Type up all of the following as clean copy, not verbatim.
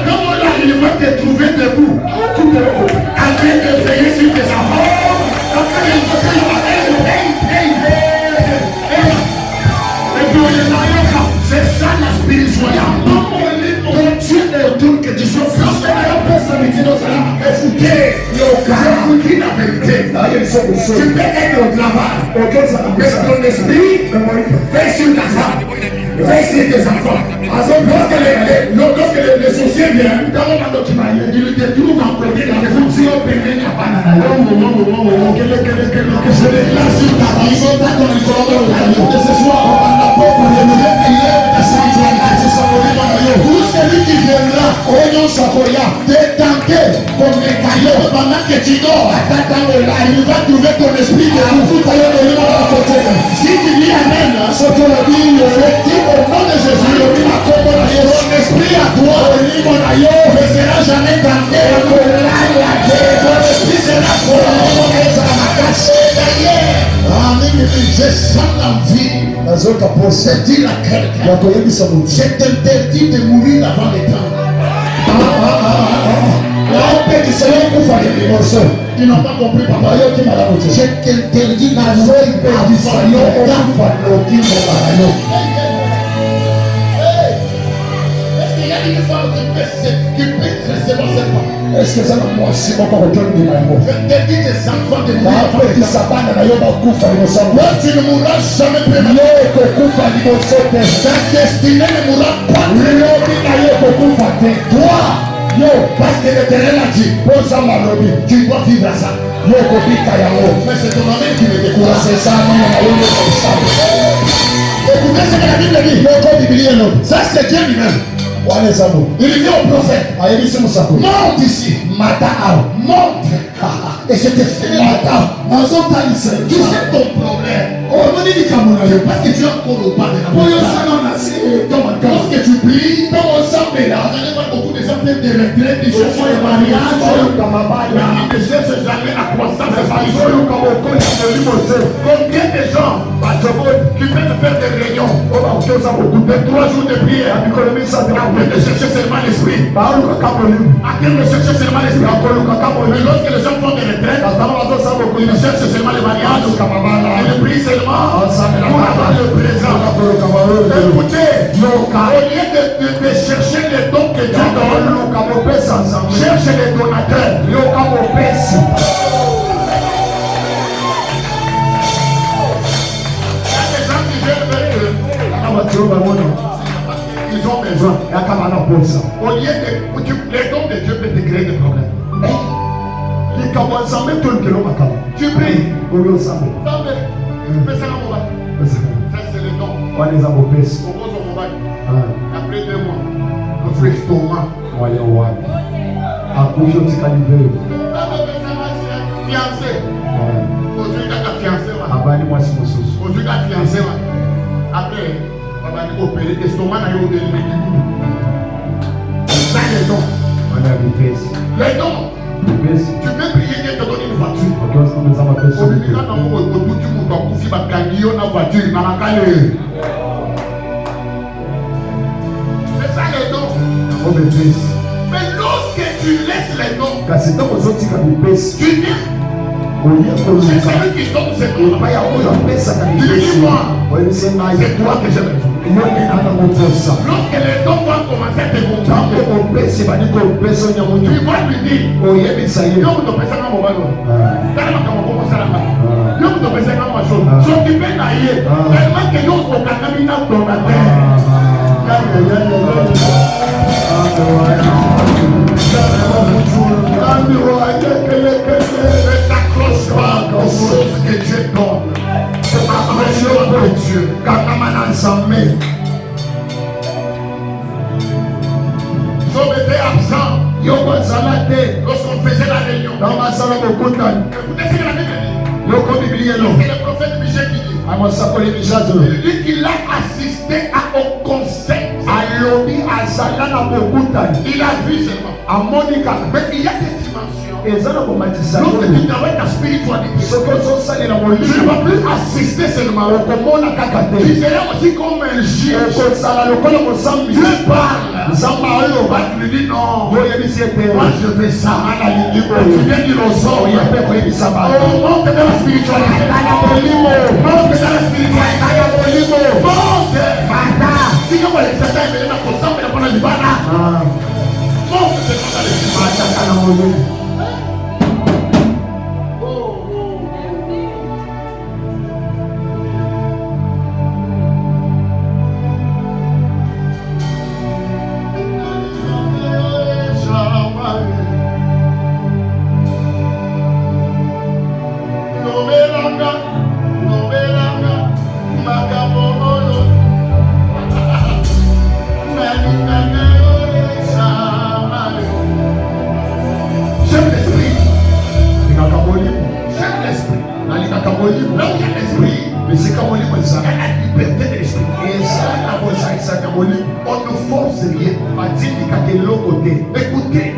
là, il va te trouver debout. En train de veiller sur tes enfants. C'est ça la spiritualité. Quand Dieu ordonne que tu sois fort, écoutez, j'écoute la vérité. Tu peux être au travail, mais ton esprit veille sur ta femme, veille sur tes enfants. Lorsque les sorciers viennent, ils te trouvent en premier dans les fonctions pénales. Que je les place sur ta vie, que ce soit la pauvre, vous, celui qui viendra, détenter comme les caillots, pendant que tu dors, il va trouver ton esprit de vous. Si tu dis Amen, ce que le dit, dis au nom de Jésus, ton esprit à toi ne sera jamais tenté. Ton esprit sera je sens l'envie. C'est dire à quelqu'un, c'est interdit de mourir avant le temps. Ils n'ont pas compris, papa. Je t'interdis la joie du Seigneur. Est-ce qu'il y a une femme qui peut recevoir cette part? Est-ce que ça va moi aussi mon retourne de la mort? Je t'interdis des enfants de mourir. Tu ne mourras jamais prématurément. Ta destinée ne mourra pas. Toi, parce que l'Éternel a dit, tu dois vivre à ça. Mais c'est ton ami qui me décourage. C'est ça, écoutez ce que la Bible dit. Ça c'est Dieu lui-même. Il dit au prophète, monte ici, monte. Et je te fais tu sais ton problème. Parce que tu es encore au bas de la montagne. Lorsque tu pries, vous allez voir beaucoup de gens faire des retraites, des choses de mariage. Ils ne cherchent jamais la croissance spirituelle. Combien de gens qui peuvent faire des réunions de 3 jours de prière afin de chercher seulement l'esprit. Afin de chercher seulement l'esprit. Mais lorsque les gens font des retraites, ils ne cherchent seulement le mariage. Ils ne prient seulement pour avoir le présent. Écoutez, au lieu de chercher les dons que Dieu donne, cherche les donateurs. Il y a des gens qui viennent vers eux. Ils ont besoin. Au lieu de les dons de Dieu peuvent te créer des problèmes. Tu pries. Ça c'est le don. Après 2 mois, notre estomac. Fiancé. Aujourd'hui, la fiancé. Aujourd'hui, la fiancé. Après, on va opérer l'estomac. Ça, les dons. Les dons. Tu peux prier Dieu te donne une voiture. C'est ça les dons. Mais lorsque tu laisses les dons, tu viens. C'est celui qui donne ses dons. Dis-moi, c'est toi que j'ai besoin. Lorsque les dons vont commencer à te gonfler, tu vas lui dire, que Dieu donne. C'est ma pression de Dieu. Quand on m'a ensemble, Job était absent. Lorsqu'on faisait la réunion. Écoutez ce que la Bible dit. C'est le prophète Michel qui dit. Il dit qu'il a assisté au conseil. Il a vu seulement. Mais il y a des dimensions. lorsque tu travailles ta spiritualité, tu ne vas plus assister seulement. Tu seras aussi comme un juge. Dieu parle. Tu lui dis non. Moi je fais ça. Tu viens dire aux hommes. Monte dans la spiritualité. Monte dans la spiritualité. Monte. Si tu vois les Satan, il est là pour ça, mais il est là pour la monte dans les écoutez,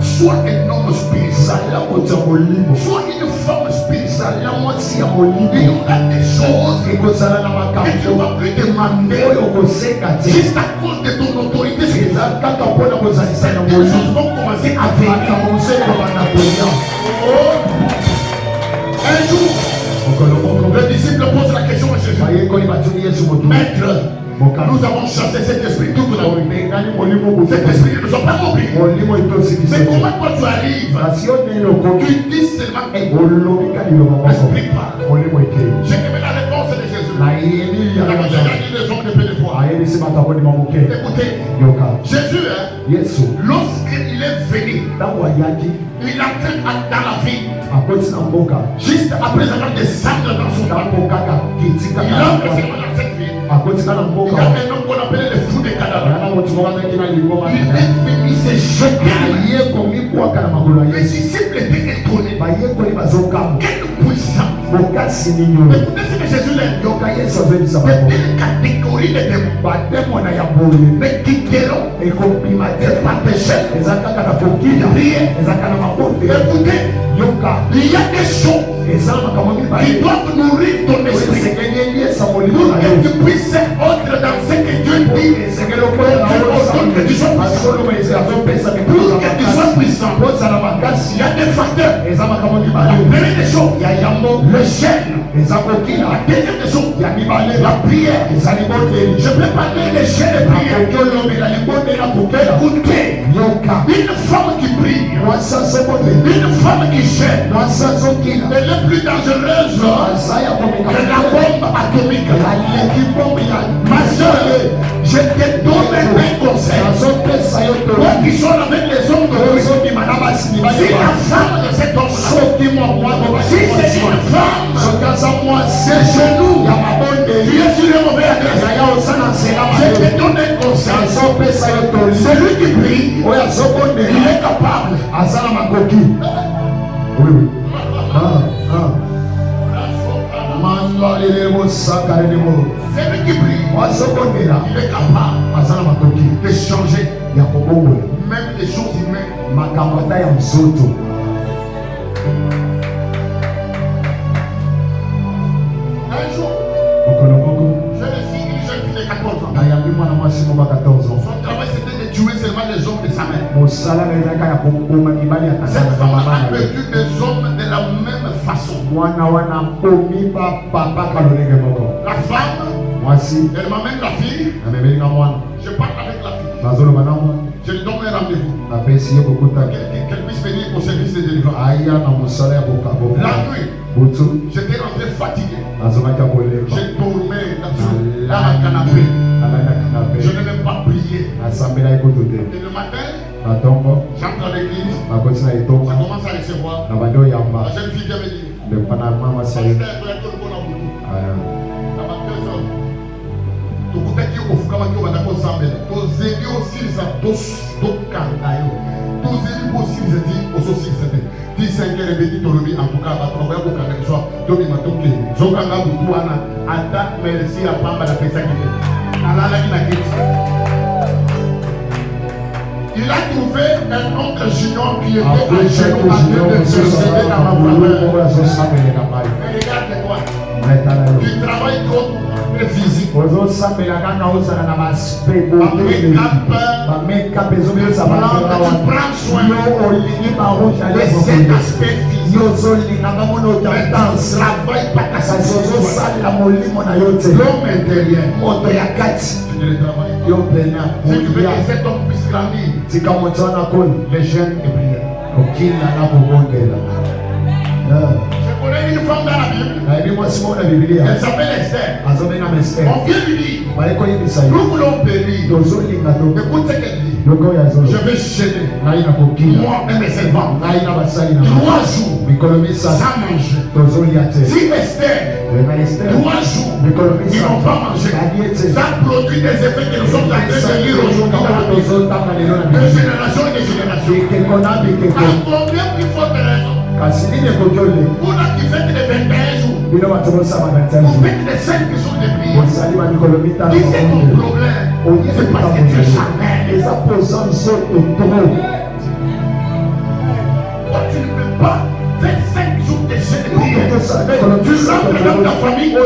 soit un homme spirituel, soit une femme spirituelle, il y aura des choses que tu ne vas plus demander juste à cause de ton autorité spirituelle. Les choses vont commencer à venir. Un jour, le disciple pose la question à Jésus. Maître, nous avons chassé cet esprit toute la nuit. Cet esprit ne nous a pas compris. Mais comment toi tu arrives? Tu dis seulement explique pas. J'ai aimé la réponse de Jésus. Il a dit les hommes de peu de foi. Écoutez, Jésus, lorsqu'il est venu, il a fait dans la vie. Juste après avoir descendu dans son corps, il a fait cette vie. Il y a un homme qu'on appelait le fou des cadavres. Il est venu se jeter. Les disciples étaient étonnés. Quelle puissance! Écoutez ce que Jésus l'a dit. Il y a une catégorie de démons, mais qui quitteront par péché. Écoutez, il y a des choses qui doivent nourrir ton esprit pour que tu puisses être dans ce que Dieu dit. Pour que tu sois puissant. Il y a des facteurs. La première des choses, le jeûne. La deuxième des choses, la prière. Je peux parler de jeûne et prière. Écoutez, une femme qui prie, une femme qui jeûne, elle est plus dangereuse que la bombe atomique. Ma soeur, je te donne un conseil. Toi qui sont avec les hommes de si la femme de cet homme, si c'est une femme, ses genoux, tu es sur le mauvais adresse. Je te donne un conseil. Celui qui prie, il est capable. Oui. Celui qui prie, il est capable de changer même des choses humaines. Un jour, je me suis une jeune fille de 14 ans. Son travail c'était de tuer seulement les hommes de sa mère. Cette femme a perdu des hommes de la même façon. La femme, elle m'amène la fille. Je parle avec la fille. Je lui donne un rendez-vous. Qu'elle puisse venir au service de délivrance. La nuit, j'étais rentré fatigué. J'ai dormi dans la canapé. Je n'ai même pas prié. Et le matin, j'entre à l'église. Ça commence à recevoir. La jeune fille vient me dire, pasteur, tokutaki ofukamaki obanda kosambela tozeli osilisa tokanga yo tozeli kosilisa ti ozosilisa te ti 5 heures ebeti tolobi antuka bato bakoya kokanga biso tobima tokende zokanga butu wana ata merci ya pamba napesaki te nalalaki na kiti Il a trouvé un oncle junior qui était à genoux en train de intercéder dans ma faveur. Mais regarde-toi. Tu travailles trop pour le physique. Tu prends soin de cet aspect physique. Travaille pas ta l'homme intérieur. Tu ne le travailles pas. Si tu veux que cet homme puisse grandir, les jeunes et prières. Je connais une femme dans la Bible. Elle s'appelle Esther. On vient lui dire, nous voulons périr. Écoute ce qu'elle dit. Je vais gêner moi et mes servants 3 jours sans manger. Si Esther 3 jours ils n'ont pas mangé, ça produit des effets que nous sommes en train de lire aujourd'hui dans la Bible. De génération et de génération. Par combien il faut de raison? Vous qui faites les 21 jours, vous faites les 5 jours de prière. Si c'est ton problème, c'est parce que tu es charnel. Toi, tu ne peux pas faire 5 jours de jeûne de prière. Tu rentres dans ta famille, un jour,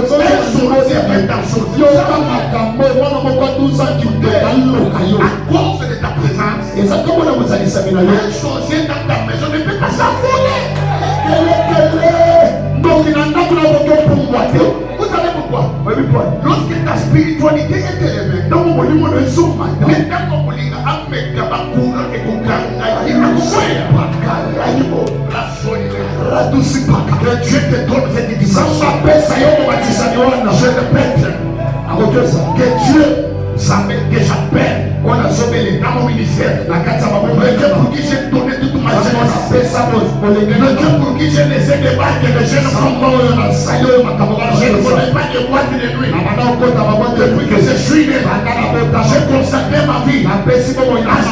c'est 20 choses. À cause de ta présence, un sorcier dans ta maison ne peut pas s'envoler. Vous savez pourquoi? Lorsque ta spiritualité est élevée, le temps qu'on que Dieu te donne cette édition. Je répète, que Dieu que j'appelle dans mon ministère, le Dieu pour qui j'ai donné toute ma jeunesse, le Dieu pour qui j'ai laissé des barques de jeunes enfants, je ne connais pas de boîte de nuit. Depuis que je suis né, j'ai consacré ma vie à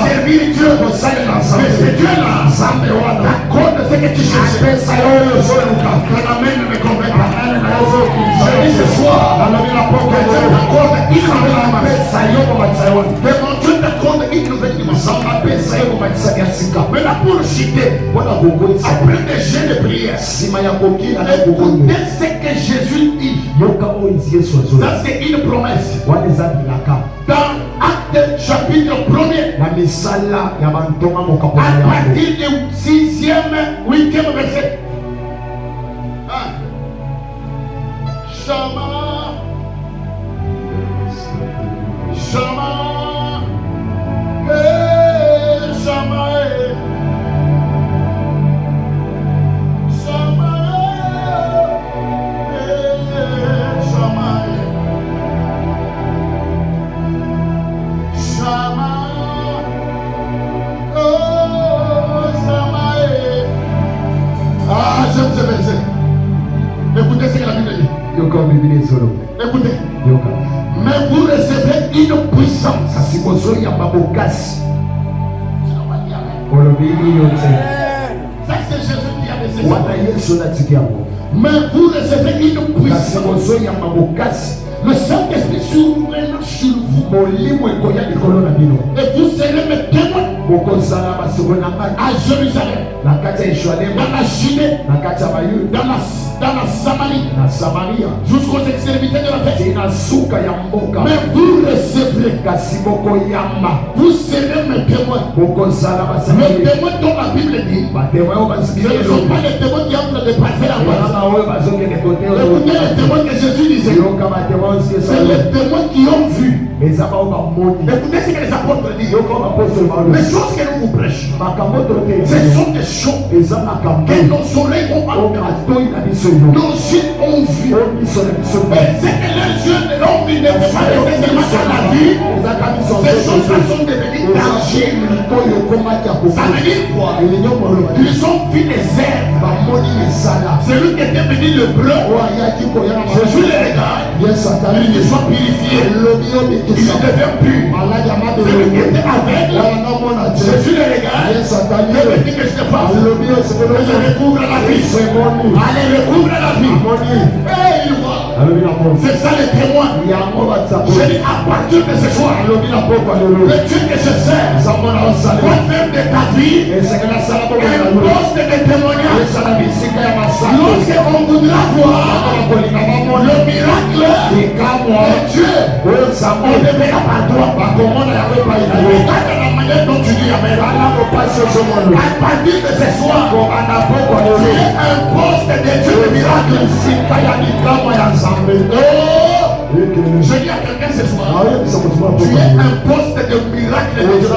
servir Dieu. Mais c'est Dieu-là, t'accorde ce que tu cherches. Que la main ne me convainc pas. Je dis ce soir, que Dieu t'accorde que mon Dieu t'accorde une nouvelle dimension. Mais là pour citer, après des jeûnes de prière, écoutez ce que Jésus dit. Ça c'est une promesse. Dans Acte chapitre 1er, à partir du 6e, 8e verset. Shama, Shama, Shama, Shama, Shama, Shama, oh, Shama. Ah, j'aime ce verset. Écoutez ce que la Bible dit. Écoutez. Mais vous recevez une puissance. Ça c'est Jésus qui a décidé. Mais vous recevez une puissance. Le Saint-Esprit souverain sur vous. Et vous serez mes témoins à Jérusalem, dans la Judée, dans la Samarie, jusqu'aux extrémités de la terre. Mais vous recevrez, vous serez mes témoins. Les témoins dont la Bible dit, ce ne sont pas les témoins qui entrent de passer la voie. Écoutez les témoins que Jésus disait. C'est les témoins qui ont vu. Écoutez ce que les apôtres disent. Les choses que nous vous prêchons, ce sont des choses que nos oreilles ont entendues, nos yeux ont vu. Et c'est que les yeux de l'homme ne peuvent pas laisser seulement sur la vie. Ces choses-là sont devenues tangibles. Ça veut dire quoi? Ils ont vu les herbes. Celui qui était venu le bleu, Jésus les regarde, il soit purifié, il devient pur. Celui qui était aveugle, Jésus les regarde, il me dit que je te fasse, je recouvre la vie. Allez, recouvre la vie. Et il voit. C'est ça les témoins. Je dis à partir de ce soir, le Dieu que je sers, vie un poste de témoignage. Lorsqu'on voudra voir le miracle de Dieu, on ne verra pas toi. Regarde la manière dont tu dis Amen. À partir de ce soir, tu es un poste de Dieu de miracle. Je dis à quelqu'un ce soir, tu es un poste de miracle de Dieu.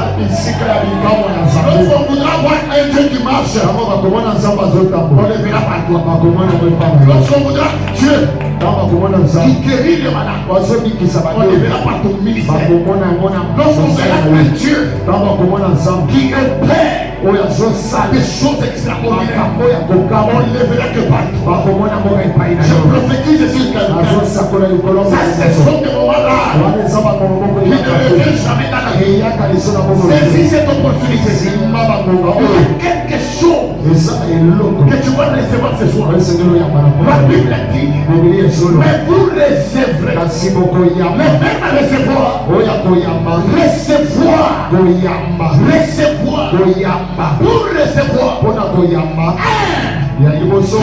Lorsqu'on voudra voir un Dieu qui marche, on le verra par toi. Lorsqu'on voudra Dieu qui guérit les malades, on le verra par ton ministère. Lorsqu'on verra un Dieu qui opère des choses extraordinaires, on ne verra que par toi. Je prophétise sur quelqu'un. Ça, ce sont des moments rares qui ne reviennent jamais dans la vie. Saisis cette opportunité. Il y a quelque chose que tu vas recevoir ce soir. La Bible dit, mais vous recevrez. Le verbe recevoir, pour recevoir, il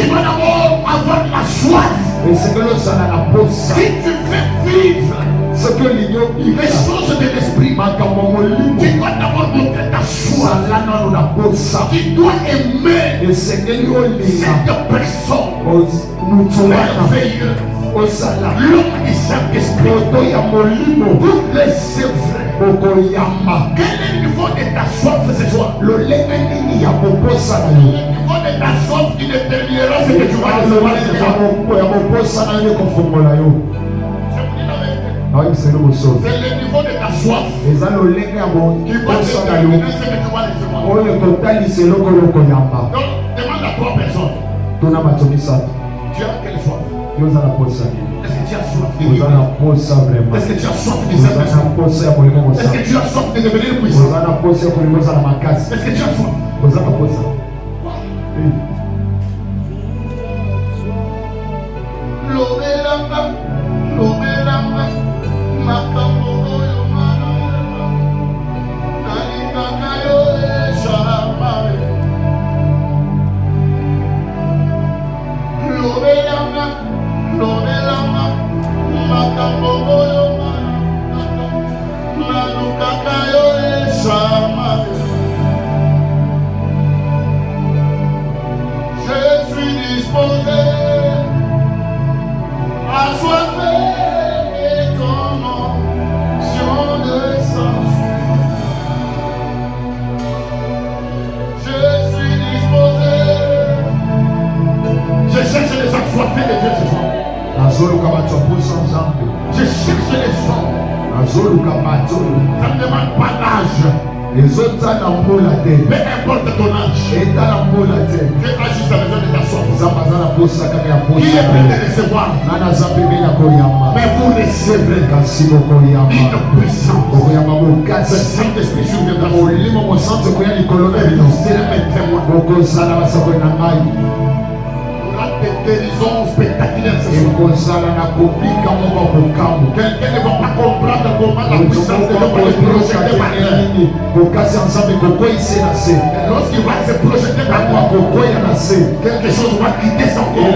va d'abord avoir la soif. Si tu veux vivre les choses de l'esprit, tu dois d'abord montrer ta soif. Tu dois aimer cette personne merveilleuse. L'homme du Saint-Esprit, vous recevrez. Quel est le niveau de ta soif ce soir? Le niveau de ta soif qui déterminera ce que tu vas recevoir. C'est le niveau de ta soif qui va déterminer ce que tu vas recevoir. Donc, demande à 3 personnes. Tu as quelle soif? Est-ce que tu as soif de vivre? Est-ce que tu as soif de Saint-Esprit? Est-ce que tu as soif de devenir puissant? Est-ce que tu as soif? Je suis disposé à soiffer ton onction de sang. Je suis disposé. Je cherche les assoiffés de Dieu ce soir. Je cherche les sons. Ça ne demande pas d'âge. Peu importe ton âge. Dieu a juste besoin de ta soif. Il est prêt de recevoir. Mais vous recevrez une puissance. Le Saint-Esprit surviendra. Vous serez mes témoins. Des guérisons spectaculaires ce soir. Quelqu'un ne va pas comprendre comment la puissance de Dieu va se projeter par terre. Et lorsqu'il va se projeter par moi, quelque chose va quitter son corps. Et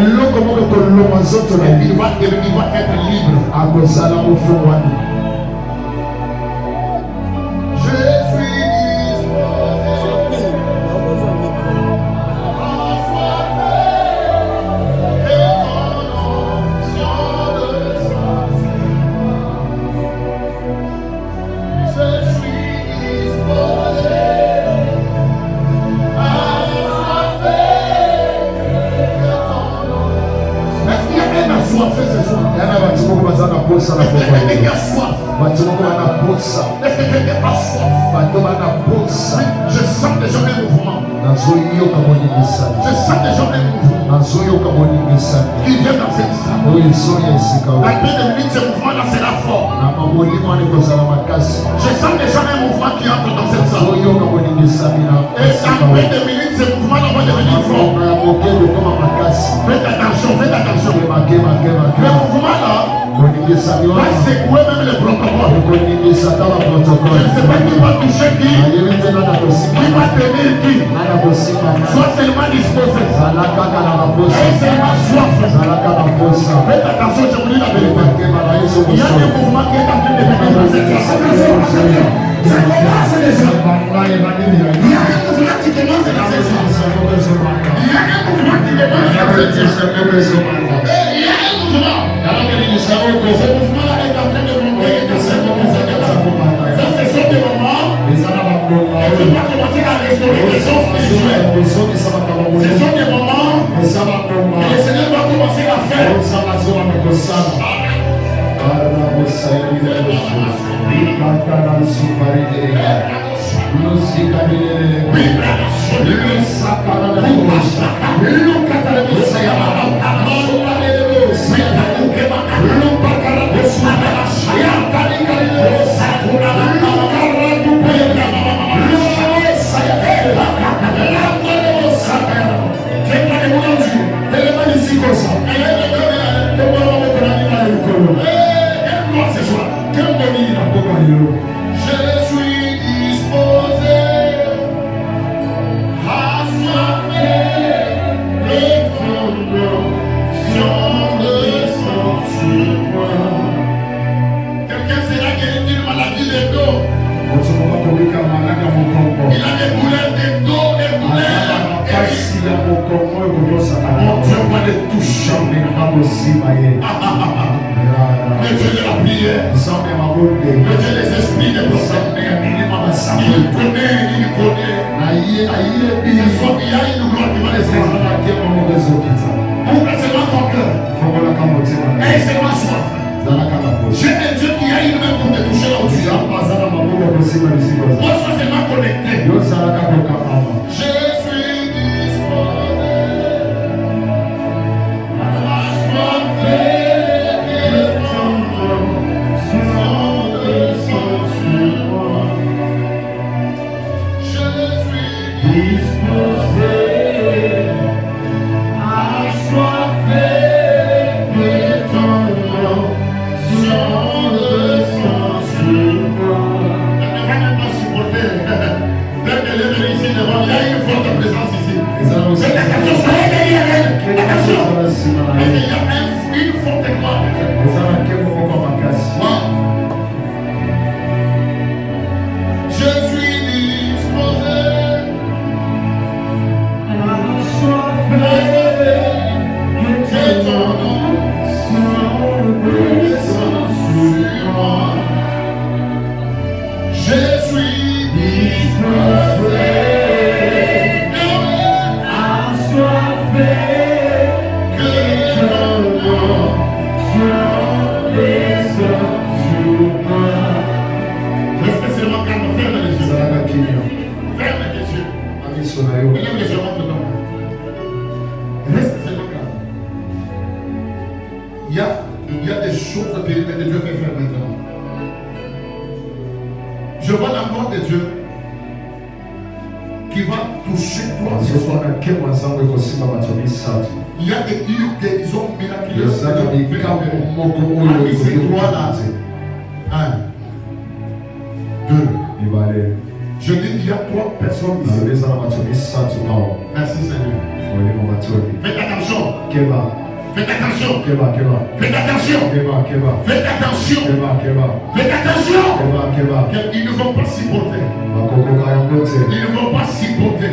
il va être libre. Je sens déjà un mouvement. Je sens déjà un mouvement qui vient dans cette salle. Dans peu de minutes, ce mouvement-là sera fort. Je sens déjà un mouvement qui entre dans cette salle. Et dans peu de minutes, ce mouvement-là va devenir fort. Faites attention, faites attention. Le mouvement-là va secouer même les protocoles. Je ne sais pas qui va toucher qui va tenir qui. Sois seulement disposé. Et seulement soif. Faites attention, je vous dis la vérité. Il y a des mouvements qui est en train de venir dans cette place. Ça commence déjà. Il y a un mouvement qui commence dans cette place. Il y a un mouvement qui commence dans cette place. Il y a un mouvement. Ce mouvement-là est en train de monter. Ça, ce sont des moments. Et tu vas commencer à restaurer les sons spirituels. Ce sont des moments. Et le Seigneur va commencer à faire. Je dis qu'il y a 3 personnes ici. Merci Seigneur. Faites attention. Faites attention. Faites attention. Faites attention. Faites attention. Ils ne vont pas supporter. Ils ne vont pas supporter.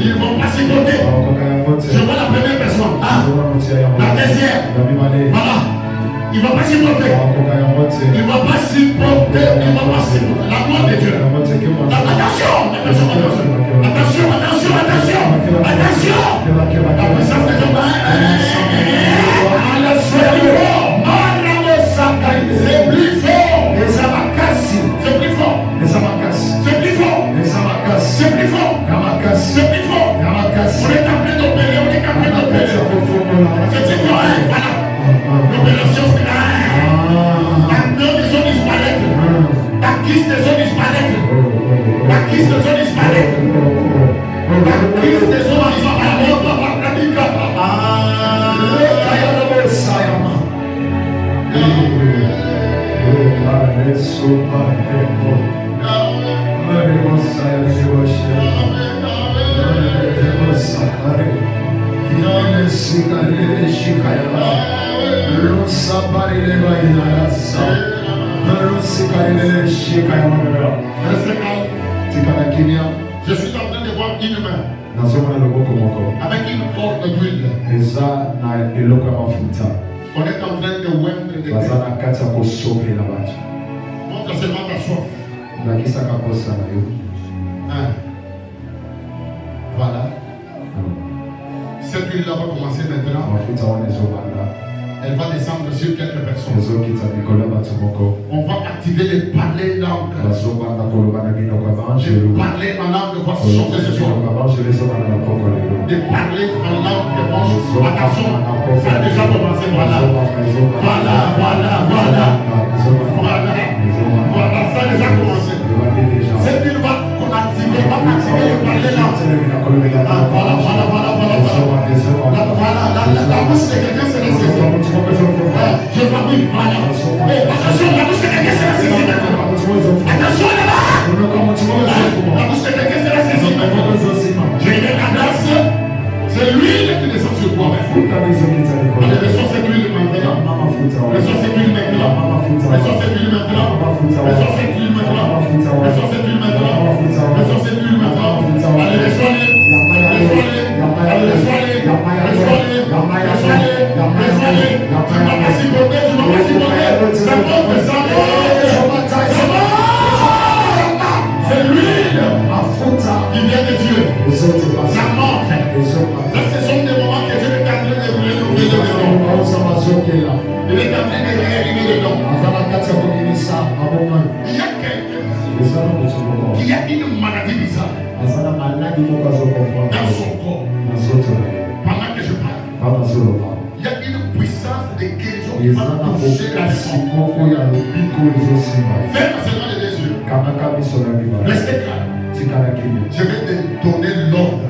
Ils ne vont pas supporter. Je vois la première personne. La deuxième. Voilà. Il ne va pas supporter. Il ne va pas supporter. Il ne va pas supporter. La gloire de Dieu. Attention. Attention. La puissance de Dieu. C'est plus fort. C'est plus fort. C'est plus fort. C'est plus fort. C'est plus fort. On est en train d'opérer. C'est plus fort. Voilà. L'opération c'est là. La peur des hommes disparaît. La crise des hommes disparaît. La crise des hommes disparaît. La crise des hommes disparaît. Je suis en train de voir une main avec une corde d'huile. On est en train de oindre des baza na kati ya kosopela bato montre seulement ta soif. nakisaka kosa na yo. Voilà. Cette huile-là va commencer maintenant. mafuta wana ezobanda Elle va descendre sur quelques personnes. ezokita likolo ya bato moko On va activer les parler langues. bazobanda koloba na minoko ya De banjelu parler en langue va changer ce soir. banjelu ezobanda na poko lelo De parler en langue de bon. Attention, ça a déjà commencé. Voilà. Voilà, voilà, voilà. Voilà. Voilà, ça a déjà commencé. Cette huile va activer les parler langues. Voilà, voilà, voilà, voilà. Voilà, la bouche de quelqu'un se laisse. Je vois bien, voilà. Attention, la bouche de quelqu'un se laisse. Attention là-bas. La bouche de quelqu'un se laisse. J'ai une cadence. C'est l'huile qui descend sur toi. Allez, reçois cette huile maintenant. Reçois cette huile maintenant. Reçois cette huile maintenant. Reçois cette huile maintenant. Reçois cette huile maintenant. Reçois cette huile maintenant. Allez, reçois-les. Reçois-les. Allez, reçois-les. Reçois-les. Reçois-les. Reçois-les. Tu vas pas s'y porter. Tu vas pas s'y porter. Ça monte, ça monte. Ça monte. C'est l'huile qui vient de Dieu. Ça monte. Là, ce sont des moments que Dieu est en train de renouveler dedans. Il est en train de réanimer dedans. Il y a quelqu'un qui a une maladie bizarre dans son corps. Pendant que je parle, il y a une puissance de guérison qui va toucher la maison. Ferme seulement les deux yeux. Restez calme. Je vais te donner l'ordre.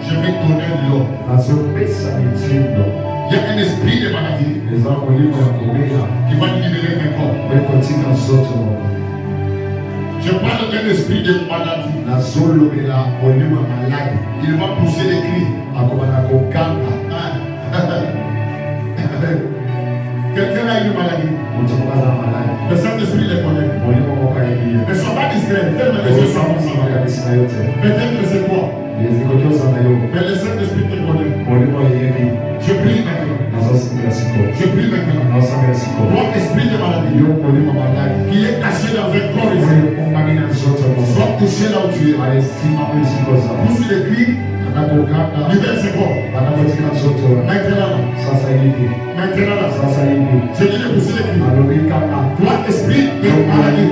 Je vais donner l'ordre. Il y a un esprit de maladie qui va libérer mes corps. Je parle d'un esprit de maladie. Il va pousser des cris. Quelqu'un a une maladie. Le Saint-Esprit les connaît. Ne sois pas distrait. Ferme les yeux sans peut-être que c'est toi. Mais le Saint-Esprit te connaît. Je prie maintenant. Je prie maintenant. Toi, esprit de maladie qui est caché dans un corps ici, sois touché là où tu es. Pousse les cris. Libère ce corps. Maintenant. Maintenant. Je dis de pousser les cris. Toi, esprit de maladie.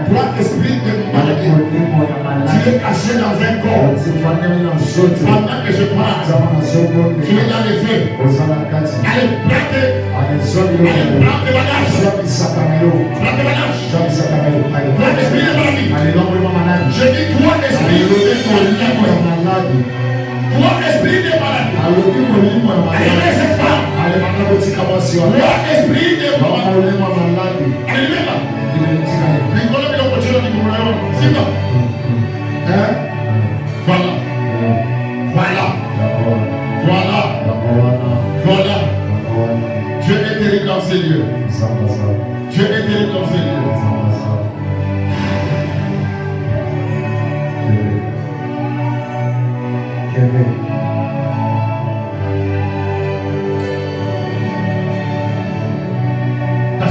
Toi, esprit de maladie. Tu es caché dans un corps. Pendant que je parle, tu es dans les faits. Allez, prends tes bagages. Prends tes bagages. Toi, esprit de maladie. Je dis toi, esprit de maladie. Toi, esprit de maladie. Allez, cette femme. Toi, esprit de maladie. Voilà. Voilà. Voilà. Voilà. Dieu est terrible dans ces lieux. Dieu est terrible dans ces lieux. Ta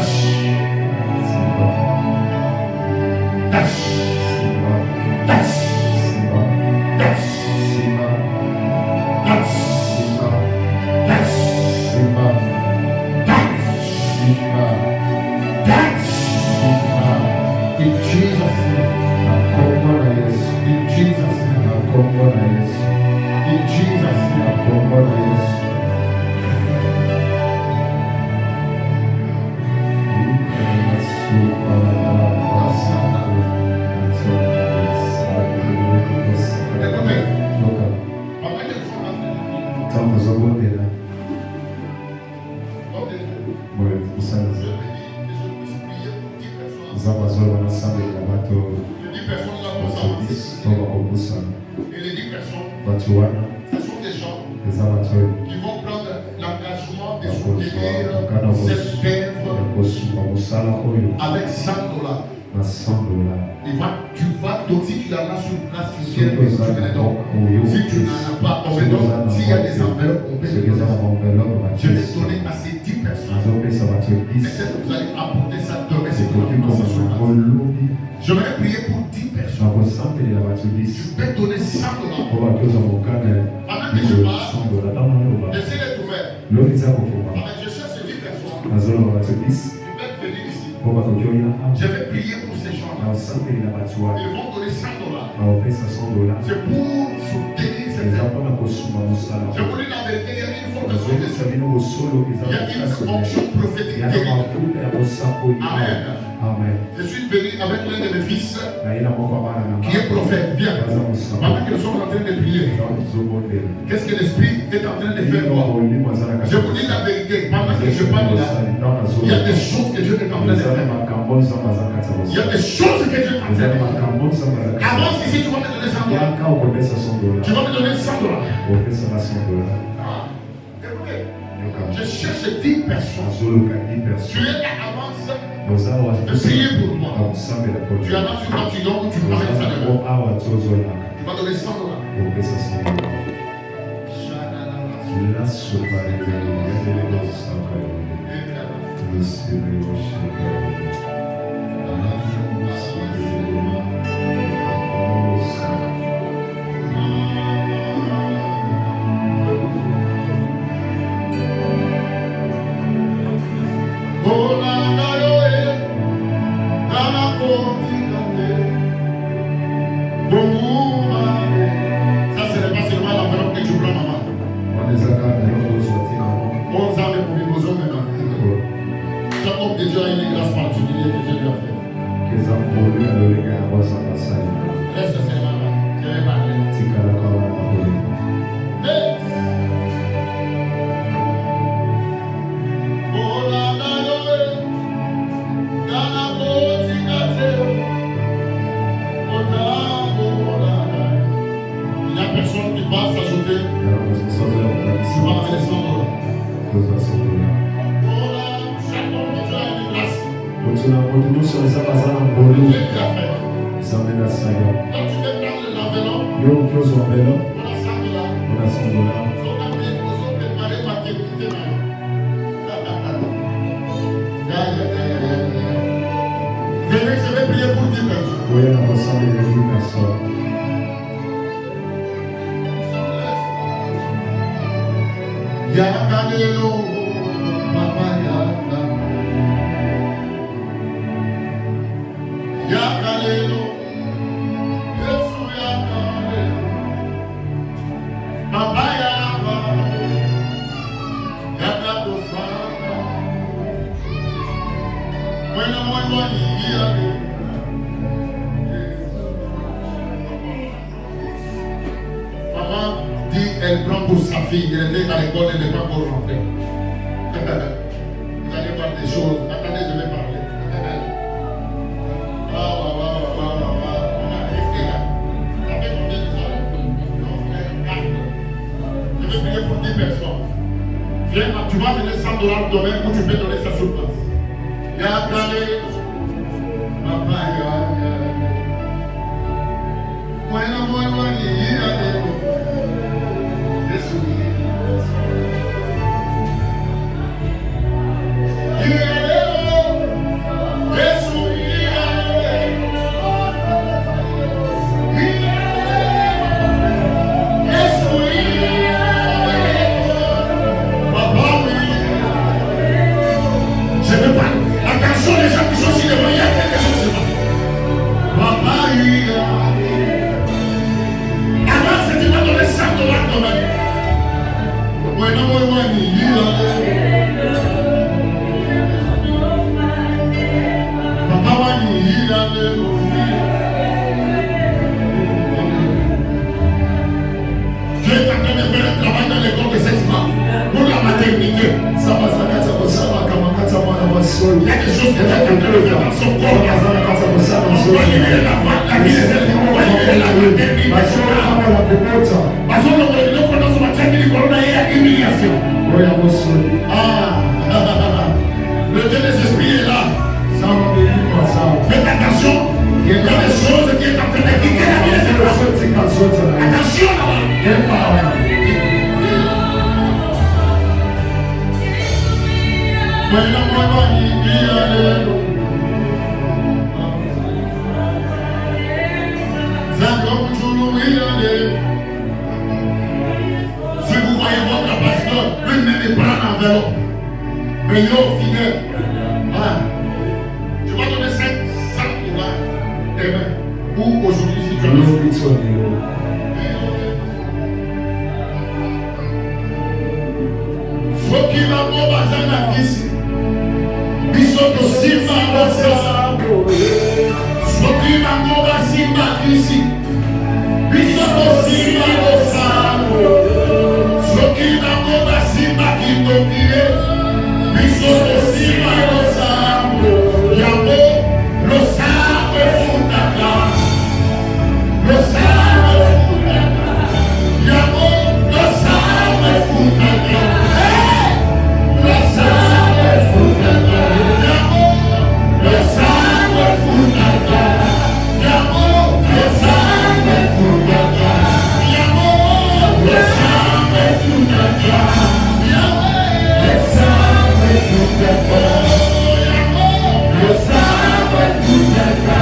10. toka kubusa Et les 10 personnes, watu wana ce sont des gens eza watu qui vont prendre l'engagement de bakozwa soutenir mokano cette œuvre ya kosuma mosala oyo avec 100 dollars. na 100 dollars. Tu vas, donc si tu l'as là sur place, tu Soki viens, oza tu me na le donnes. moko oyo Si tu n'en as pas, on me donne. S'il y a des enveloppes, on peut soki les eza na donner. baenvelope Je vais bakisi donner à ces 10 personnes. nazopesa bato 10 Peut-être que vous allez apporter ça demain. C'est ekoki pour komona kolobi J'aimerais prier pour 10 personnes. nakosambelela bato 10 Tu peux donner 100 dollars. po bakozwa mokano Pendant que je parle, 100 dollars ntango naloba j'essaie de tout faire. lobi eza kokoma Avec je cherche 10 personnes. nazoloba bato 10 Tu peux venir ici. po bakoki oyina Je vais prier pour ces gens-là. naosambelela bato wana Ils vont donner 100 dollars. naopesa 100 dollars C'est pour soutenir cette eza œuvre. mpona kosuma mosala Je vous dis la vérité, il y a une forme de nazopesa bino bosolo eza Il y a une kokasone onction prophétique yana terrible. mafuta ya kosakoli Amen. amen Je suis venu avec l'un de mes fils nayina moko ya bana na qui est prophète. Viens. baza mosala Pendant que nous sommes en train de prier, eza kozobondela qu'est-ce que l'Esprit est en train de faire moi? molimo azalaka Je vous dis la vérité. Pendant que je parle là, il y a des choses que Dieu est en train de eza na faire. makambo nzambe azakata Il y a des choses que Dieu est en eza train de na faire. makambo nzambe azakata Avance ici, tu vas me donner 100 dollars. yaka okopesa 100 dollars Tu vas me donner 100 dollars. okopesaka 100 dollars Ah, écoutez, yoka je cherche 10 personnes. azoloka 10 Tu personnes es à avance oza wa de prier pour moi. akusambela Tu en as sur toi, tu donnes, tu prends ça de oza awa tozolaka Tu vas donner 100 dollars. okopesa 100 dollars lasobalelo yadelekosaka lesebeoshaka Ça, ce n'est pas seulement l'enveloppe que tu prends, maman. wanezaka eloko ozwati nango 11 ans de premier besoin maintenant. Chaque homme de Dieu a une grâce particulière que Dieu lui a fait. keza mpolu ya lolenge yango aza basali Reste seulement là. Je vais parler. tikalaka wana na bolingo Hey! Il n'y a personne qui va s'ajouter. Tu vas amener 100 dollars. Chaque homme de Dieu a une grâce. moto na moto nyonso eza baza na Dieu mbolu lui a fait. nzambe nasala Donc tu peux prendre l'enveloppe. yo oki ozwa mbelo On a 100 dollars. mpona 100 dollars Son ami, nous ont préparé ma technique. Venez, je vais prier pour 10 personnes. oya na kosambela 10 personnes Yakalelo, Papa Yaka. Yakalelo, Yesu Yakalelo. Papa Yaka, Yakakosaka. Mwana mwana ni yake. Maman dit elle prend pour sa fille, elle était à l'école, elle n'est pas encore rentrée. Vous allez voir des choses. Attendez, je vais parler. On a resté là. Ça fait combien de temps? Non, frère, 4. Je vais prier pour 10 personnes. Viens, tu vas donner 100 dollars demain ou tu peux donner ça sur place. Yakale, Papa Yaka. Mwana mwana ni yake. Attention les gens qui sont sur le moyen, quelque chose se passe. Papa, avant c'était pas donné 100 dollars quand même. Bueno, muy bueno. Papa, Dieu est en train de faire un travail dans l'école de 16 ans pour la maternité. Il y a des choses que Dieu est en train de faire dans son corps. On va libérer la vie, on va libérer la Si vous voyez votre pasteur, lui-même il prend l'enveloppe. Mais il est au fidèle. Voilà. Tu vas donner 500 dollars demain. Ou aujourd'hui si tu as besoin. Ce qui va au bazar la kisi. Bisoto simba bosa. Ce qui va au bazimba kisi. Bisoto simba bosa. Ce qui va au bazimba kitokire. Bisoto simba bosa. Yabo lo sabe futaka. Lo sabe futaka. Yabo lo sabe futaka. Lo sabe futaka. Yabo lo sabe futaka. Yabo lo sabe futaka. Yabo lo sabe futaka. Yabo lo sabe futaka.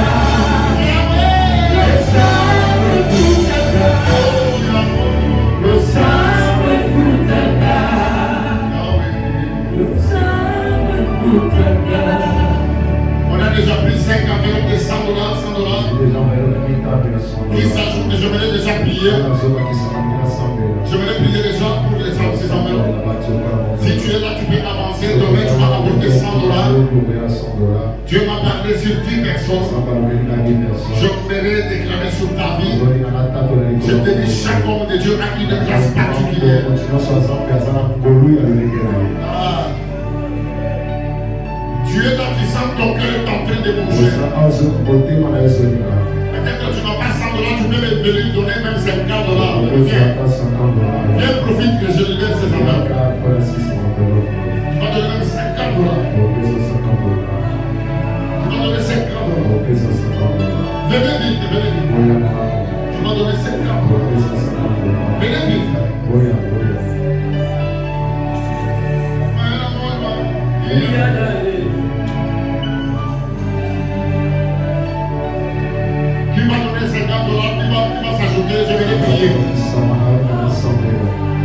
On a déjà pris 5 enveloppes de 100 dollars, 100 dollars. Qui s'ajoute, je venais déjà prier. Je venais prier déjà pour les 6 enveloppes. Si tu es là, tu peux avancer. Demain, tu vas apporter 100 dollars. Dieu m'a parlé sur 10 personnes. Je voudrais déclarer sur ta vie. Je te dis, chaque homme de Dieu a une grâce particulière. Dieu, quand tu sens ton cœur est en train de bouger. Peut-être que tu n'as pas 100 dollars, tu peux me donner même 50 dollars. Viens, profite que je libère ces enveloppes. Tu vas donner même 50 dollars. Tu vas donner 50 dollars. Venez vite, venez vite. Tu vas donner 50 dollars. Venez vite. Qui va donner 50 dollars? Qui va s'ajouter? Je vais les payer.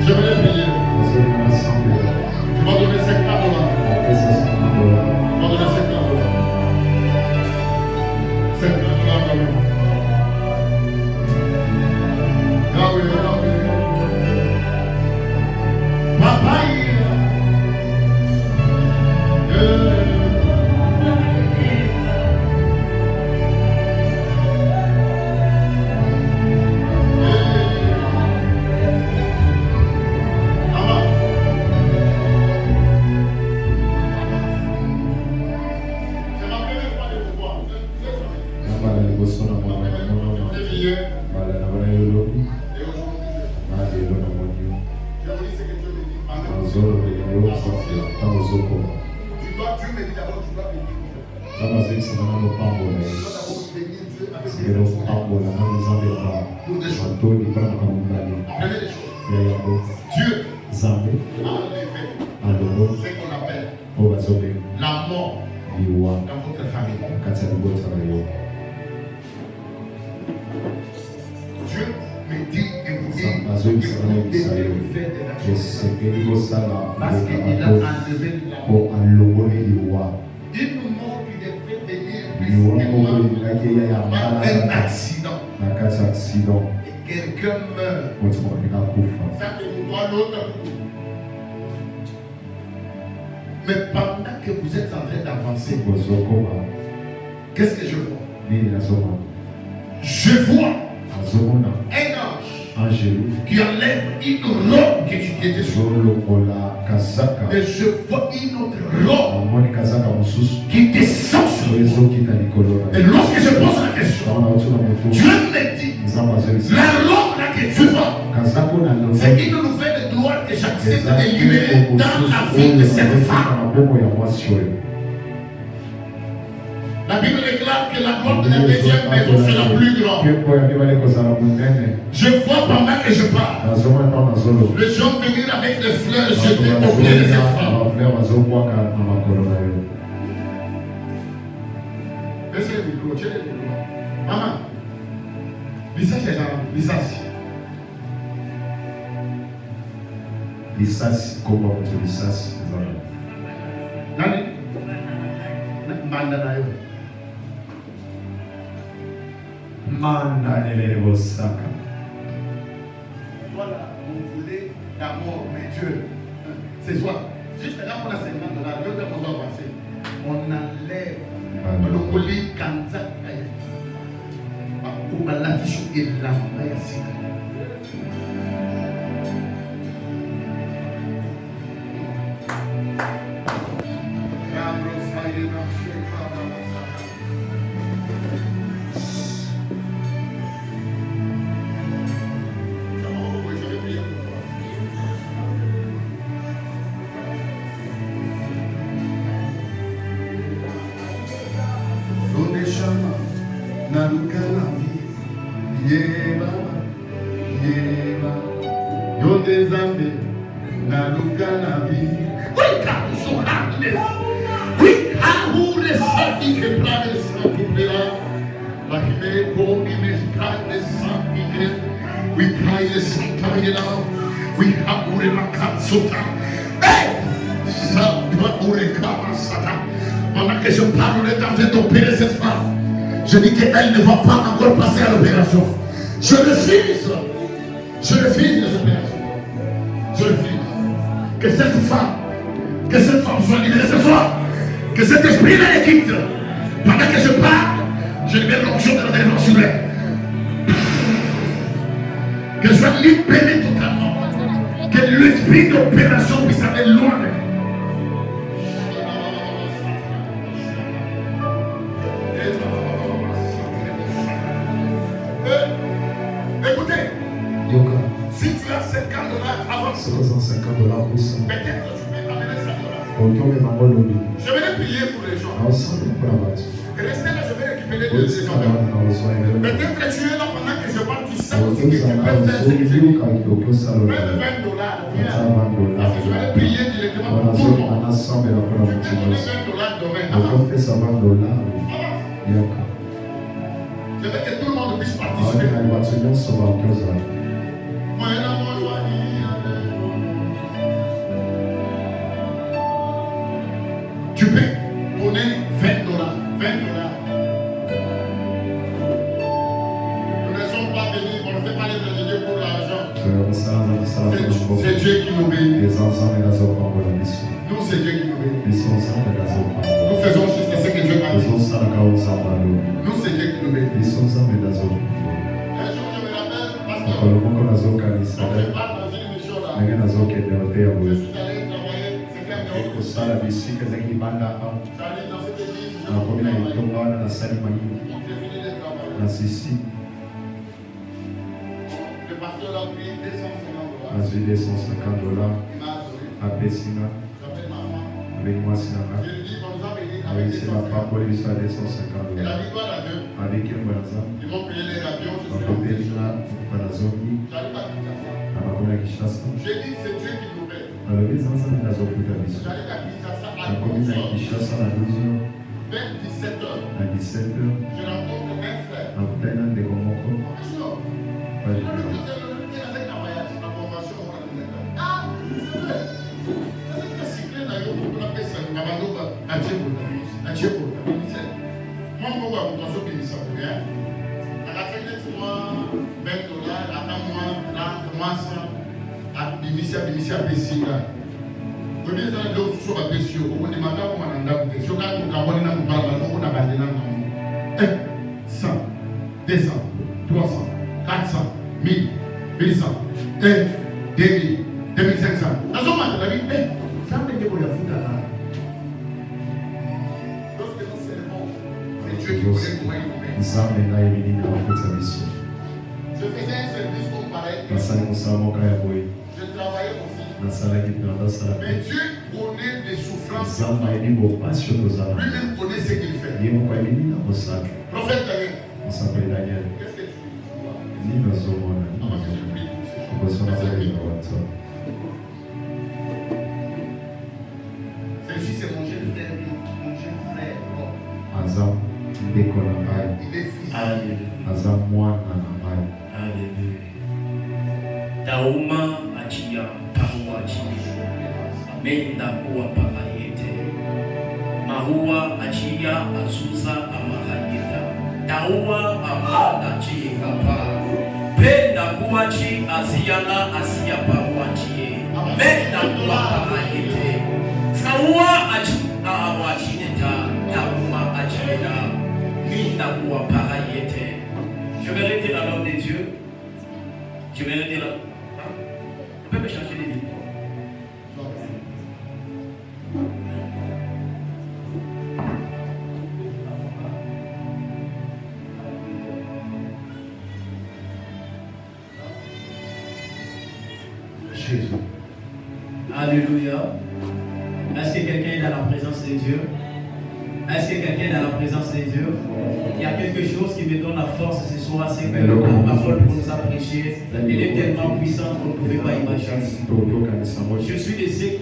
Je vais les payer. Tu vas donner 50 dollars. Tu vas donner 50 dollars. 50 dollars. Papa, Dieu a enlevé ce qu'on appelle la mort dans votre famille. Dieu me dit que vous devez faire des actions parce qu'il a enlevé la mort. Une mort qui devait venir par un accident. Et quelqu'un meurt. Ça te doit l'autre. Mais pendant que vous êtes en train d'avancer, qu'est-ce que je vois? Je vois un ange qui enlève une robe qui était sur lui. Et je vois une autre robe qui descend sur lui. Et lorsque je pose la question, Dieu me dit, la robe là que tu vois, c'est une nouvelle gloire que j'accepte de libérer dans la vie de cette femme. La Bible déclare que la gloire de la deuxième maison sera plus grande. Je vois pendant que je parle les gens venir avec des fleurs jetées au pied de cette femme. Laissez le micro, tiens le micro. Maman, Lisasi les gens, lisasi. Lisasi koma mtu lisasi. Nani? Manda na yo. Manda nelele saka. Voilà, vous voulez d'amour, mais Dieu, c'est soit. Juste là pour la $50, l'autre on doit avancer. On enlève le colis kanza kaya. Akubalati et l'âme ya sika. Pendant que je parle dans cette opérer cette femme, je dis qu'elle ne va pas encore passer à l'opération. Je refuse les opérations. Je refuse. Que cette femme soit libérée ce soir. Que cet esprit-là les quitte. Pendant que je parle, je libère l'onction de la délivrance sur elle. Que je sois libéré totalement. Que l'esprit d'opération puisse aller loin d'elle. Écoutez, si tu as $50 avance. $50 pour ça. Peut-être que tu peux amener $100. Je vais prier pour les gens. Restez là, je vais récupérer les enfants. Peut-être que tu es là pendant que je parle, tu sais aussi que tu peux faire ce que je dis. Même $20, viens. Parce que je vais prier directement pour tout le monde. Je vais donner $20 demain. Je veux que tout le monde puisse participer. Tu peux donner $20. Nous ne sommes pas venus, on ne fait pas les ingénieurs pour l'argent. C'est Dieu qui nous bénit. Nous, c'est Dieu qui nous bénit. Nous faisons juste ce que Dieu a dit. Nous, c'est Dieu qui nous bénit. Un jour, je me rappelle, pasteur, on fait pas dans une émission là. Je suis allé travailler, c'est clair. J'allais dans cette église, j'ai fini de travailler. Le pasteur a pris $250. Il m'a adoré. J'appelle ma femme. Je lui dis, on nous a béni avec $250. Elle a dit quoi l'avion? Ils vont payer les avions, je suis j'arrive à Kinshasa. J'ai dit, c'est Dieu qui nous paie. J'arrive à Kinshasa à 17h. Je rencontre un frère. Je faisais un service comme pareil. Je travaillais aussi. Mais Dieu connaît les souffrances. Lui-même connaît ce qu'il fait. Prophète Daniel. Qu'est-ce que tu vois? Celui-ci, c'est mon jeune frère. Il est fils. Tauma achia taua achia. Menda kuwa parayete. Mahua achia azuza amahayeta. Taua amada chie kapa. Penda kuwa chi aziana asia parua chie. Menda kuwa parayete. Taua achia awachineta. Tauma achia. Minda kuwa parayete. Je vais arrêter la langue des dieux. Je vais arrêter la... On peut me changer les livres. Jésus. Alléluia. Est-ce que quelqu'un est dans la présence de Dieu? Est-ce que quelqu'un est dans la présence de Dieu? Il y a quelque chose qui me donne la force ce soir, c'est que la parole qu'on nous a prêchée, elle est tellement puissante qu'on ne pouvait pas imaginer. Je suis de ceux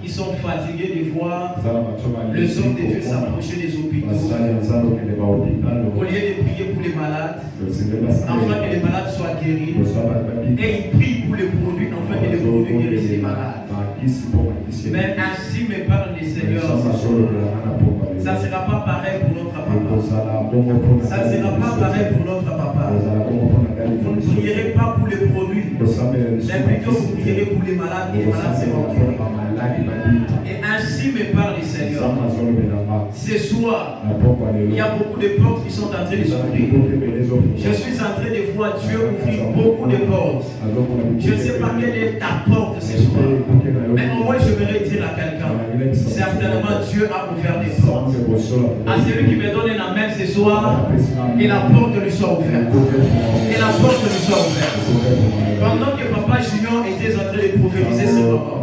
qui sont fatigués de voir les hommes de Dieu s'approcher des hôpitaux. Au lieu de prier pour les malades, afin que les malades soient guéris, et ils prient pour les produits, afin que les produits guérissent les malades. Mais ainsi me parle le Seigneur. Ça ne sera pas pareil pour notre papa. Ça ne sera pas pareil pour notre papa. Vous ne prierez pas pour les produits, mais plutôt vous prierez pour les malades et les malades seront guéris. Et ainsi me parle le Seigneur. Ce soir, il y a beaucoup de portes qui sont en train de s'ouvrir. Je suis en train de voir Dieu ouvrir beaucoup de portes. Je ne sais pas quelle est ta porte ce soir, mais au moins je vais dire à quelqu'un, certainement Dieu a ouvert des portes. À celui qui me donne un amen ce soir, et la porte lui soit ouverte. Et la porte lui soit ouverte. Pendant que Papa Junior était en train de prophétiser ce moment,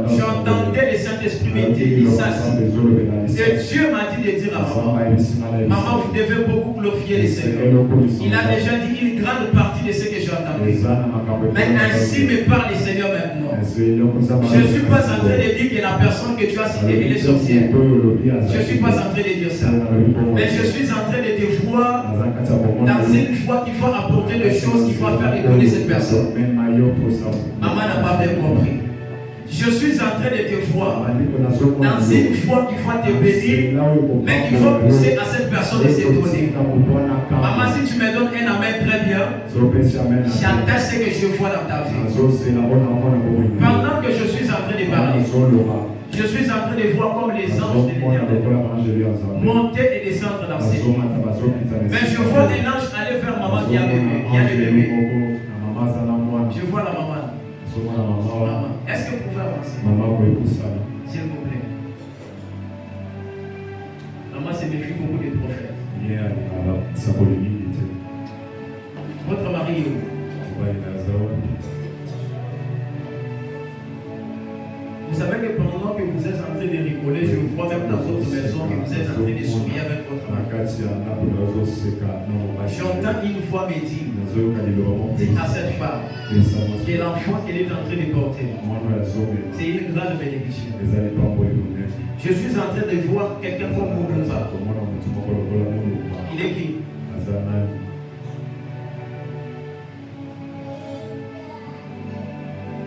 j'entendais le Saint-Esprit me dire ça. Et Dieu m'a dit de dire à maman, maman, vous devez beaucoup glorifier le Seigneur. Il a déjà dit une grande partie de ce que j'ai entendu. Mais ainsi me parle le Seigneur maintenant. Je ne suis pas en train de dire que la personne que tu as citée, elle est sorcière. Je ne suis pas en train de dire ça. Mais je suis en train de te voir dans une foi qu'il faut apporter des choses qu'il faut faire écouter cette personne. Maman n'a pas bien compris. Je suis en train de te voir dans une foi qu'il faut te bénir, mais qu'il faut pousser à cette personne de s'étonner. Maman, si tu me donnes un amen très bien, j'entends ce que je vois dans ta vie. Pendant que je suis en train de parler, je suis en train de voir comme les anges de l'Éternel monter et descendre dans ces lieux. Mais je vois un ange aller vers maman qui a bébé. Je vois la maman. Maman, est-ce que vous pouvez avancer? S'il vous plaît. Maman se méfie beaucoup des prophètes. Votre mari est où? Vous savez que pendant que vous êtes en train de rigoler, je vois même dans votre maison que vous êtes en train de sourire avec votre mari. J'entends une voix me dire, dis à cette femme que l'enfant qu'elle est en train de porter, c'est une grande bénédiction. Je suis en train de voir quelqu'un comme Moulumba. Il est qui?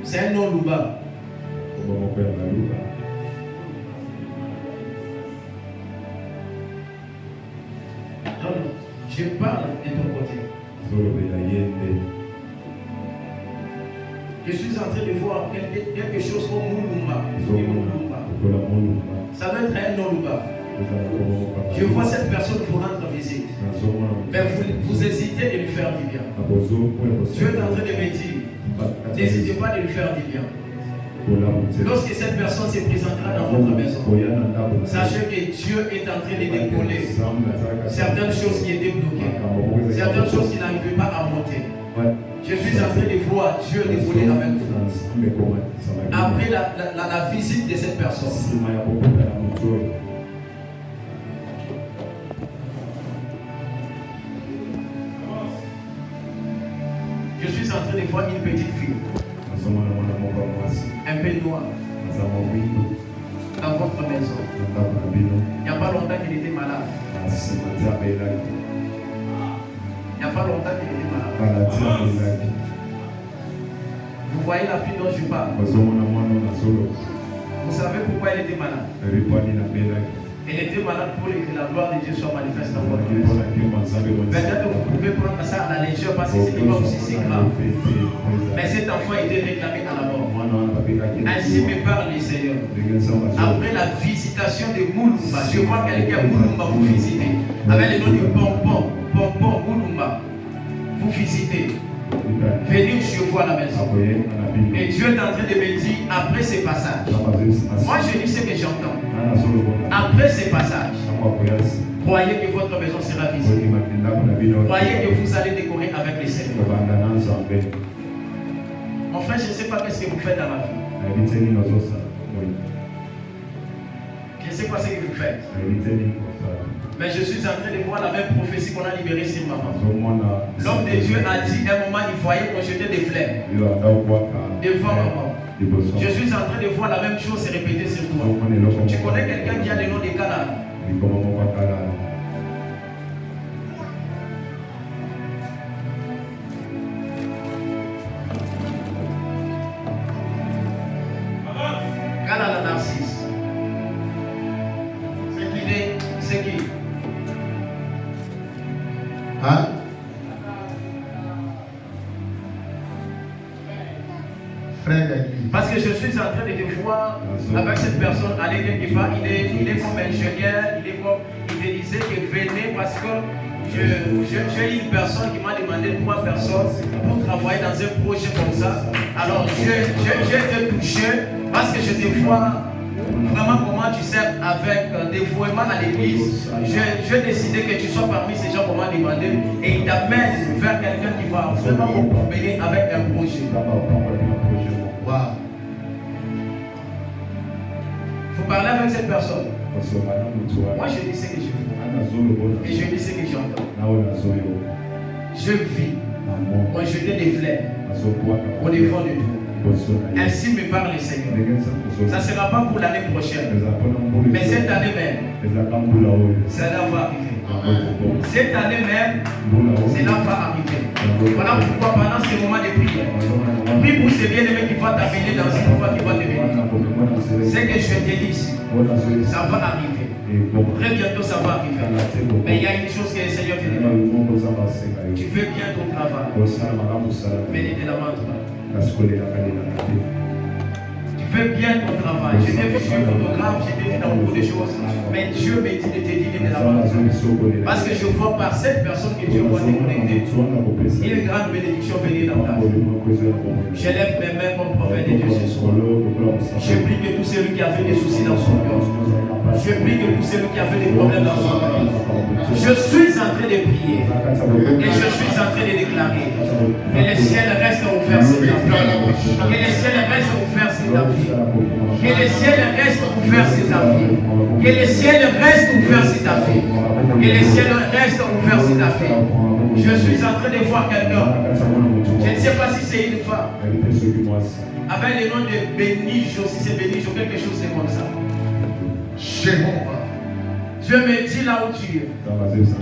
C'est un nom Louba. Non, non, je parle de ton côté. Je suis en train de voir quelque chose comme Moulumba. Ça doit être un nom Louba. Je vois cette personne vous rendre visite. Mais vous hésitez de lui faire du bien. Dieu est en train de me dire, n'hésitez pas de lui faire du bien. Lorsque cette personne se présentera dans votre maison, sachez que Dieu est en train de décoller certaines choses qui étaient bloquées, certaines choses qui n'arrivaient pas à monter. Je suis en train de voir Dieu décoller avec vous. Après la visite de cette personne, je suis en train de voir une petite fille, un peu noire, dans votre maison. Il n'y a pas longtemps qu'il était malade. Il n'y a pas longtemps qu'il était malade. Vous voyez la fille dont je parle. Vous savez pourquoi elle était malade? Elle était malade pour que la gloire de Dieu soit manifeste dans votre vie. Peut-être que vous pouvez prendre ça à la légère parce que ce n'est pas aussi si grave. Mais cet enfant était réclamé à la mort. Ainsi me parle le Seigneur. Après la visitation de Moulumba, je vois quelqu'un Moulumba vous visiter. Avec le nom de Pompon Moulumba. Vous visitez. Venez, je vois la maison. Et Dieu est en train de me dire, après ces passages, moi je dis ce que j'entends. Après ces passages, croyez que votre maison sera visitée. Croyez que vous allez décorer avec les Seigneurs. Mon frère, je ne sais pas ce que vous faites dans la vie. Je ne sais pas ce que vous faites. Mais je suis en train de voir la même prophétie qu'on a libérée sur maman. L'homme de Dieu a dit à un moment, il voyait qu'on jetait des fleurs devant maman. Je suis en train de voir la même chose se répéter sur toi. Tu connais quelqu'un qui a le nom de Canaan? Canaan Narcisse. C'est qui? Hein? Frère d'église. Parce que je suis en train de te voir avec cette personne aller quelque part. Il est comme ingénieur, il te disait que venez parce que j'ai une personne qui m'a demandé 3 personnes pour travailler dans un projet comme ça. Alors j'ai été touché parce que je te vois vraiment comment tu sers avec dévouement à l'église. J'ai décidé que tu sois parmi ces gens qu'on m'a demandé et il t'amène vers quelqu'un qui va vraiment vous bénir avec un projet. Wow. Faut parler avec cette personne. Moi je dis ce que je vois et je dis ce que j'entends. Je vis. Moi je dis des fleurs au devant de tout. Ainsi me parle le Seigneur. Ça ne sera pas pour l'année prochaine. Mais cette année même, cela va arriver. Cette année même, cela va arriver. Voilà pourquoi pendant ce moment de prière, prie pour ces bien-aimés qui vont t'amener dans une foi qui va te bénir. C'est que je te dis ici, ça va arriver. Très bientôt ça va arriver. Mais il y a une chose que le Seigneur te demande. Tu fais bien ton travail. Mais ne te lamente pas. Tu fais bien ton travail. Je t'ai vu sur photographe, je t'ai vu dans beaucoup de choses. Mais Dieu me dit de te dire de la vente. Parce que je vois par cette personne que Dieu va te connecter. Une grande bénédiction venir dans ta vie. J'élève mes mains comme prophète de Dieu ce soir. Je prie que tout celui qui avait des soucis dans son cœur. Je prie que tout celui qui avait des problèmes dans son cœur. Je suis en train de prier. Et je suis en train de déclarer que les ciels restent ouverts sur ta vie. Que les ciels restent ouverts sur ta vie. Que les ciels restent ouverts sur ta vie. Que les ciels restent ouverts sur ta vie. Que les ciels restent ouverts sur ta vie. Je suis en train de voir quelqu'un. Je ne sais pas si c'est une femme. Avec le nom de Benijo, si c'est Benijo, quelque chose c'est comme ça. Jéhovah. Dieu me dit là où tu es.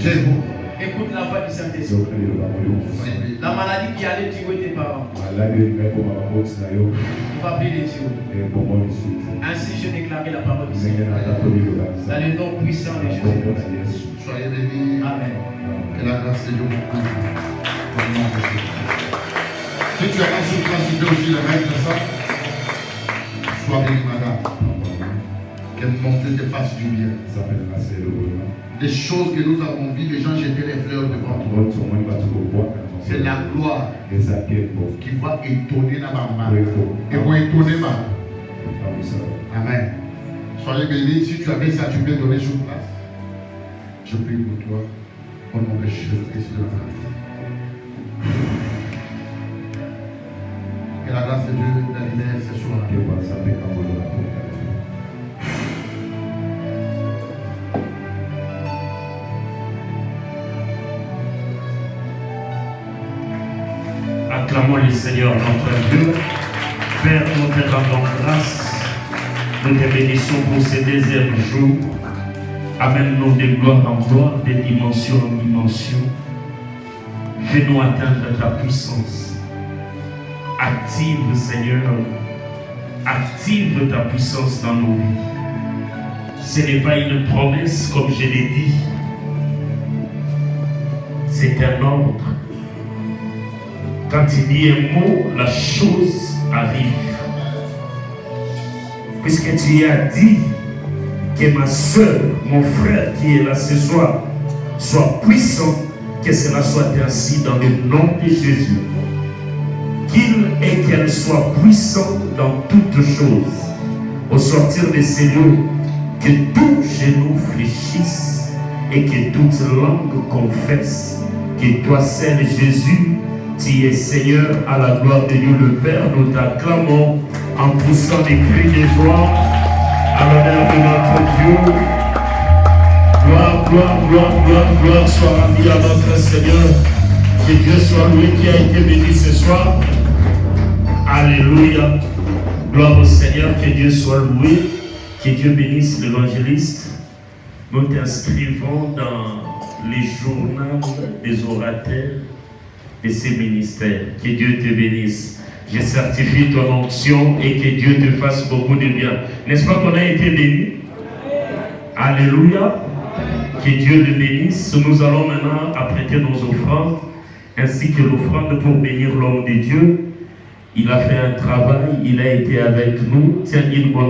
Jéhovah. Écoute la voix du Saint-Esprit. La maladie qui allait tuer tes parents. On va appeler Dieu. Ainsi je déclarais la parole du Seigneur. Dans le nom puissant de Jésus. Soyez bénis. Amen. Que la grâce de Dieu vous couvre. Si tu as la souffrance, tu peux aussi le mettre ça. Sois béni, madame. Que mon Dieu te fasse du bien. Les choses que nous avons vues, les gens jetaient les fleurs devant toi. C'est la gloire qui va étonner la maman. Et va étonner ma. Amen. Soyez bénis. Si tu avais ça, tu peux donner sur place. Je prie pour toi. Au nom de Jésus-Christ de Nazareth. Que la grâce de Dieu d'allumer ce soir. Acclamons le Seigneur notre Dieu. Père, nous te rendons grâce. Nous te bénissons pour ces deuxièmes jours. Amène-nous de gloire en gloire, de dimension en dimension. Fais-nous atteindre ta puissance. active, Seigneur, active ta puissance dans nos vies. Ce n'est pas une promesse, comme je l'ai dit. C'est un ordre. Quand il dit un mot, la chose arrive. Puisque tu as dit que ma soeur, mon frère qui est là ce soir, soit puissant, que cela soit ainsi dans le nom de Jésus. Qu'il et qu'elle soit puissante dans toutes choses. Au sortir de ces lieux, que tout genou fléchisse et que toute langue confesse que toi seul Jésus, tu es Seigneur, à la gloire de Dieu le Père. Nous t'acclamons en poussant des cris de joie à l'honneur de notre Dieu. Gloire, gloire, gloire, gloire, gloire soit rendue à notre Seigneur. Que Dieu soit loué qui a été béni ce soir. Alléluia. Gloire au Seigneur, que Dieu soit loué. Que Dieu bénisse l'évangéliste. Nous t'inscrivons dans les journaux des orateurs de ces ministères. Que Dieu te bénisse. Je certifie ton onction et que Dieu te fasse beaucoup de bien. N'est-ce pas qu'on a été bénis? Alléluia. Que Dieu te bénisse. Nous allons maintenant apprêter nos offrandes ainsi que l'offrande pour bénir l'homme de Dieu. Il a fait un travail, il a été avec nous. Tiens une bonne